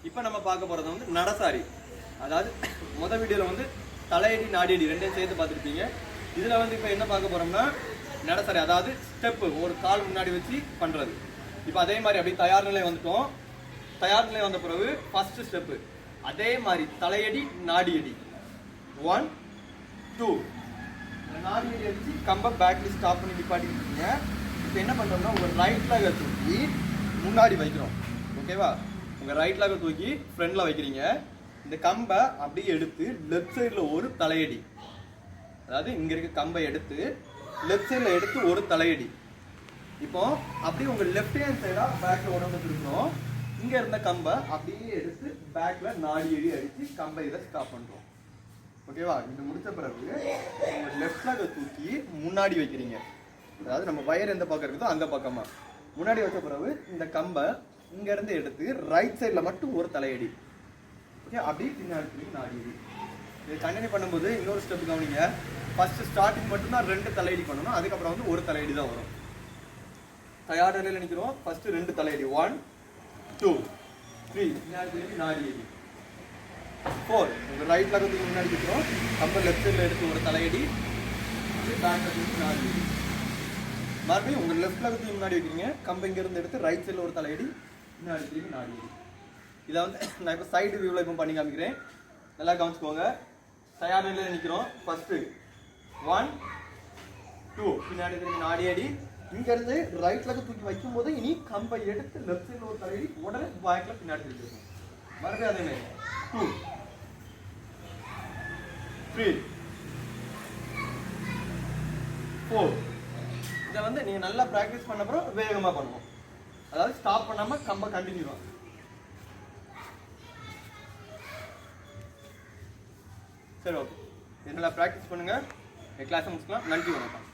இப்போ நம்ம பார்க்க போகிறது வந்து நடசாரி. அதாவது மொதல் வீடியோவில் வந்து தலையடி நாடியடி ரெண்டையும் சேர்த்து பார்த்துருப்பீங்க. இதில் வந்து இப்போ என்ன பார்க்க போகிறோம்னா நடசாரி, அதாவது ஸ்டெப்பு ஒரு கால் முன்னாடி வச்சு பண்ணுறது. இப்போ அதே மாதிரி அப்படி தயார் நிலை வந்துட்டோம். தயார் நிலை வந்த பிறகு ஃபஸ்ட்டு ஸ்டெப்பு அதே மாதிரி தலையடி நாடியடி 1 2 நாடியடி வச்சு கம்பை பேக்கில் ஸ்டாப் பண்ணி நிப்பாட்டிக்கிட்டீங்க. இப்போ என்ன பண்ணுறோம்னா உங்கள் ரைட் லெக்கை தூக்கி முன்னாடி வைக்கிறோம். ஓகேவா? உங்கள் ரைட் லெக்கை தூக்கி ஃப்ரண்டில் வைக்கிறீங்க. இந்த கம்பை அப்படியே எடுத்து லெஃப்ட் சைடில் ஒரு தலையடி, அதாவது இங்கே இருக்க கம்பை எடுத்து லெஃப்ட் சைடில் எடுத்து ஒரு தலையடி. இப்போ அப்படியே உங்கள் லெஃப்ட் ஹேண்ட் சைடாக பேக்கில் உடம்பு இருக்கணும். இங்கே இருந்த கம்பை அப்படியே எடுத்து பேக்கில் நாடியடி அடித்து கம்பை இதை ஸ்டாப் பண்ணுறோம். ஓகேவா? இது முடித்த பிறகு உங்கள் லெஃப்ட் லெக்கை தூக்கி முன்னாடி வைக்கிறீங்க. அதாவது நம்ம வயர் எந்த பக்கம் இருக்குதோ அந்த பக்கமாக முன்னாடி வச்ச பிறகு இந்த கம்பை இங்கேருந்து எடுத்து ரைட் சைடில் மட்டும் ஒரு தலையடி. ஓகே, அப்படியே பின்னாடி நாடியடி. இது கண்டினியூ பண்ணும்போது இன்னொரு ஸ்டெப் கவனிங்க. ஃபஸ்ட்டு ஸ்டார்டிங் மட்டும்தான் 2 தலையடி பண்ணணும். அதுக்கப்புறம் வந்து ஒரு தலையடி தான் வரும். தயார் நிலையில் நிற்கிறோம். ஃபஸ்ட்டு 2 தலையடி 1 2 3 பின்னாடி நாடியடி 4. உங்கள் ரைட் லெக்கத்துக்கு முன்னாடி வைக்கிறோம். கம்பை லெஃப்ட் சைடில் எடுத்து ஒரு தலையடி, பேக்கில் தூக்கி நாடியடி. மறுபடியும் உங்கள் லெஃப்ட் லெக்கத்துக்கு முன்னாடி வைக்கிறீங்க. கம்பை இங்கேருந்து எடுத்து ரைட் சைடில் ஒரு தலையடி, பின்னாடி திரும்பி நாடியடி. இதை வந்து நான் இப்போ சைடு வியூவில் இப்போ பண்ணி காமிக்கிறேன். நல்லா கவனிச்சுக்கோங்க. தயார் நிலையில் நிற்கிறோம். ஃபஸ்ட்டு 1 2 பின்னாடி திரும்பி நாடியடி. இங்கேருந்து ரைட் லெக்கை தூக்கி வைக்கும்போது இனி கம்பை எடுத்து லெஃப்ட் சைடில் ஒரு தலையடி, உடனே பேக்கில் பின்னாடி திரும்பி இருக்கும். மறுபடியும் அதே மாதிரி 2 3 4. இதை வந்து நீங்கள் நல்லா ப்ராக்டிஸ் பண்ண அப்புறம் வேகமாக பண்ணுவோம். அதாவது ஸ்டாப் பண்ணாமல் கம்பை கண்டினியூவா. சரி, ஓகே. இது நல்லா ப்ராக்டிஸ் பண்ணுங்கள். கிளாஸை முடிச்சுக்கலாம். நன்றி, வணக்கம்.